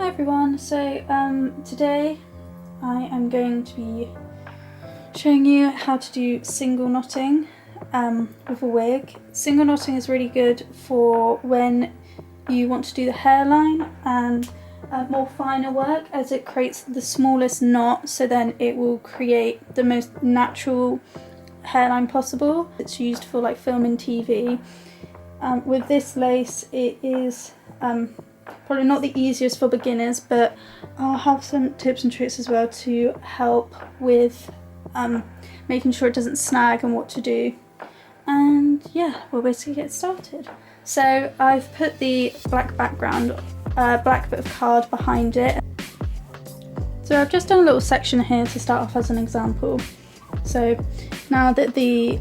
Hi everyone, so today I am going to be showing you how to do single knotting with a wig. Single knotting is really good for when you want to do the hairline and more finer work, as it creates the smallest knot, so then it will create the most natural hairline possible. It's used for like film and TV. With this lace, it is probably not the easiest for beginners, but I'll have some tips and tricks as well to help with making sure it doesn't snag and what to do. And yeah, we'll basically get started. So I've put the black background, black bit of card behind it. So I've just done a little section here to start off as an example. So now that the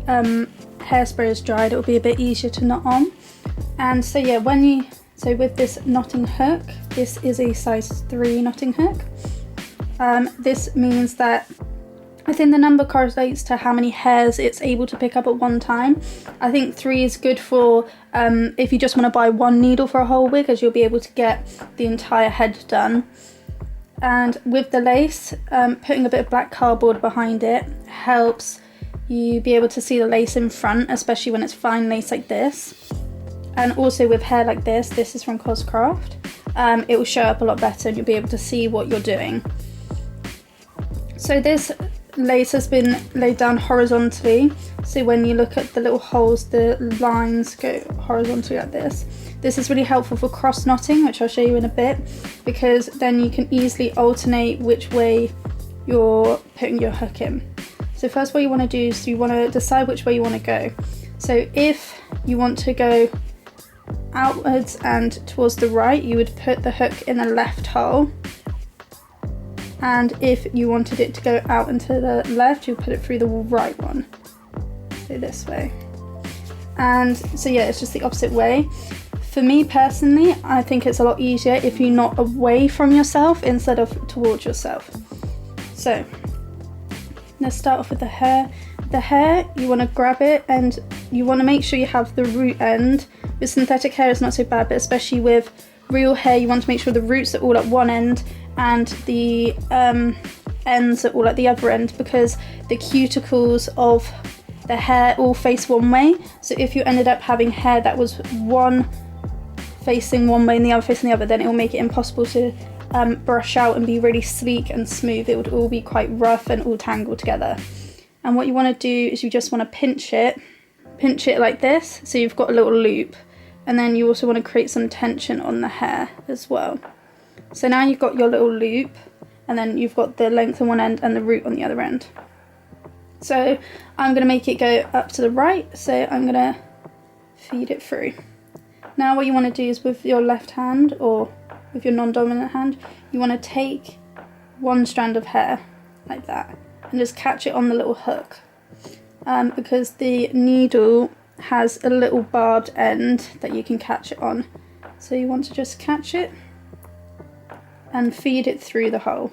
hairspray is dried, it'll be a bit easier to knot on. And so yeah, so with this knotting hook, this is a size 3 knotting hook. This means that I think the number correlates to how many hairs it's able to pick up at one time. I think 3 is good for if you just want to buy one needle for a whole wig, as you'll be able to get the entire head done. And with the lace, putting a bit of black cardboard behind it helps you be able to see the lace in front, especially when it's fine lace like this. And also with hair like this is from Coscraft, it will show up a lot better and you'll be able to see what you're doing. So this lace has been laid down horizontally, so when you look at the little holes, the lines go horizontally like this. This is really helpful for cross knotting, which I'll show you in a bit, because then you can easily alternate which way you're putting your hook in. So first, what you want to do is you want to decide which way you want to go. So if you want to go outwards and towards the right, you would put the hook in the left hole, and if you wanted it to go out into the left, you put it through the right one, so this way. And so yeah, it's just the opposite way. For me personally, I think it's a lot easier if you knot away from yourself instead of towards yourself. So let's start off with the hair. The hair, you want to grab it and you want to make sure you have the root end. With synthetic hair, it's not so bad, but especially with real hair, you want to make sure the roots are all at one end and the ends are all at the other end, because the cuticles of the hair all face one way. So if you ended up having hair that was one facing one way and the other facing the other, then it will make it impossible to brush out and be really sleek and smooth. It would all be quite rough and all tangled together. And what you want to do is you just want to pinch it like this, so you've got a little loop, and then you also want to create some tension on the hair as well. So now you've got your little loop, and then you've got the length on one end and the root on the other end. So I'm going to make it go up to the right, so I'm going to feed it through. Now what you want to do is with your left hand, or with your non-dominant hand, you want to take one strand of hair like that and just catch it on the little hook, because the needle has a little barbed end that you can catch it on. So you want to just catch it and feed it through the hole.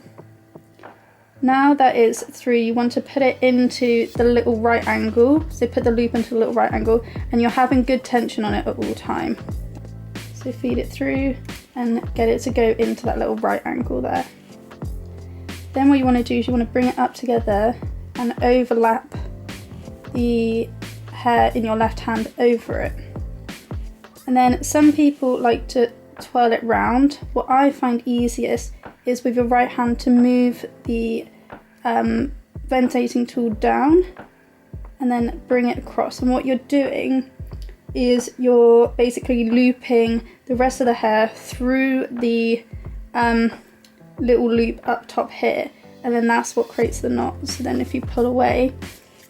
Now that it's through, you want to put it into the little right angle. So put the loop into the little right angle, and you're having good tension on it at all time. So feed it through and get it to go into that little right angle there. Then what you want to do is you want to bring it up together and overlap the hair in your left hand over it. And then some people like to twirl it round. What I find easiest is with your right hand to move the ventilating tool down and then bring it across. And what you're doing is you're basically looping the rest of the hair through the little loop up top here, and then that's what creates the knot. So then if you pull away,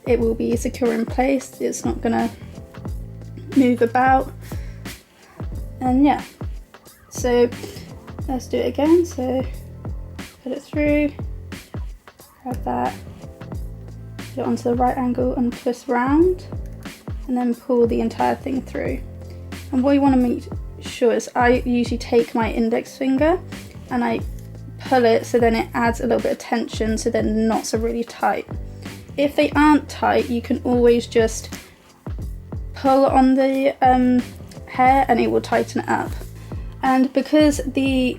it will be secure in place, it's not gonna move about. And yeah, so let's do it again. So put it through, grab that, put it onto the right angle and twist round, and then pull the entire thing through. And what you want to make sure is, I usually take my index finger and I pull it, so then it adds a little bit of tension, so then the knots are really tight. If they aren't tight, you can always just pull on the hair and it will tighten it up. And because the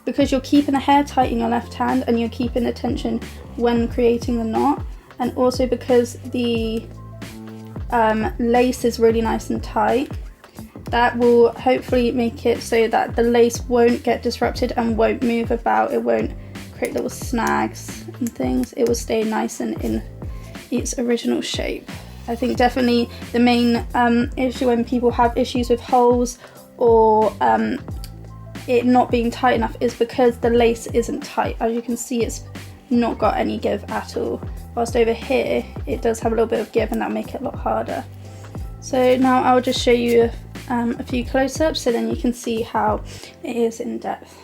because you're keeping the hair tight in your left hand and you're keeping the tension when creating the knot, and also because the lace is really nice and tight, that will hopefully make it so that the lace won't get disrupted and won't move about. It won't create little snags and things. It will stay nice and in its original shape. I think definitely the main issue when people have issues with holes or it not being tight enough is because the lace isn't tight. As you can see, it's not got any give at all, whilst over here it does have a little bit of give, and that'll make it a lot harder. So now I'll just show you a few close-ups so then you can see how it is in depth.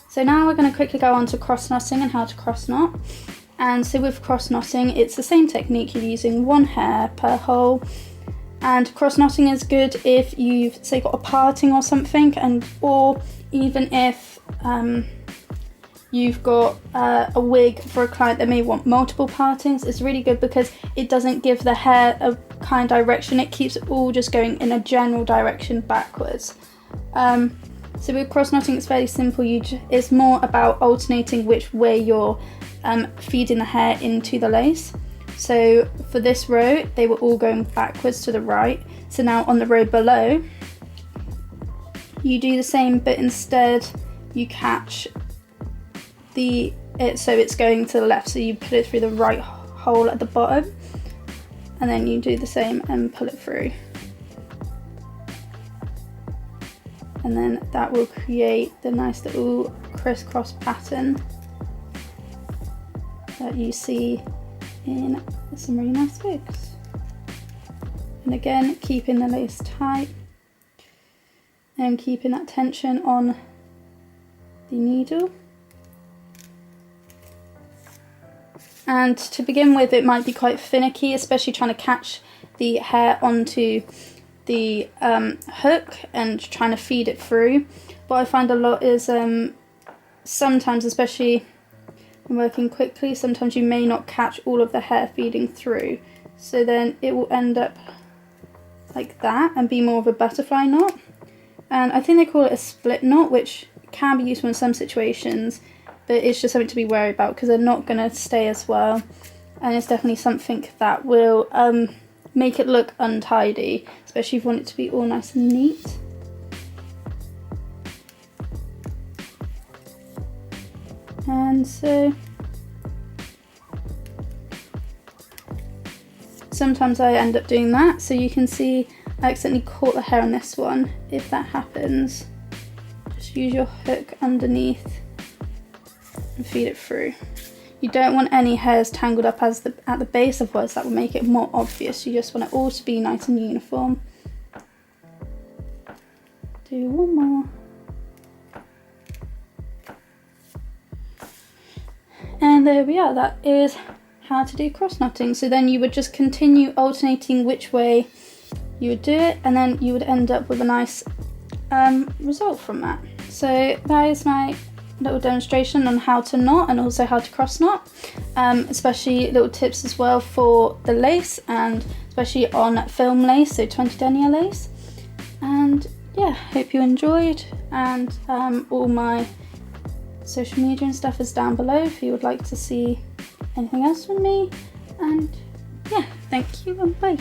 So now we're going to quickly go on to cross knotting and how to cross knot. And so with cross knotting, it's the same technique. You're using one hair per hole, and cross knotting is good if you've say got a parting or something, and or even if you've got a wig for a client that may want multiple partings. It's really good because it doesn't give the hair a kind of direction, it keeps it all just going in a general direction backwards. So with cross knotting, it's fairly simple. It's more about alternating which way you're feeding the hair into the lace. So for this row, they were all going backwards to the right. So now on the row below, you do the same, but instead you catch so it's going to the left. So you put it through the right hole at the bottom, and then you do the same and pull it through. And then that will create the nice little crisscross pattern that you see in some really nice wigs. And again, keeping the lace tight and keeping that tension on the needle. And to begin with, it might be quite finicky, especially trying to catch the hair onto the hook and trying to feed it through. What I find a lot is sometimes, especially when working quickly, sometimes you may not catch all of the hair feeding through, so then it will end up like that and be more of a butterfly knot. And I think they call it a split knot, which can be useful in some situations, but it's just something to be wary about because they're not going to stay as well, and it's definitely something that will make it look untidy, especially if you want it to be all nice and neat. And so sometimes I end up doing that, so you can see I accidentally caught the hair on this one. If that happens, just use your hook underneath and feed it through. You don't want any hairs tangled up at the base, otherwise that will make it more obvious. You just want it all to be nice and uniform. Do one more. And there we are, that is how to do cross knotting. So then you would just continue alternating which way you would do it, and then you would end up with a nice result from that. So that is my little demonstration on how to knot and also how to cross knot, especially little tips as well for the lace, and especially on film lace, so 20 denier lace. And yeah, hope you enjoyed, and all my social media and stuff is down below if you would like to see anything else from me. And yeah, thank you and bye.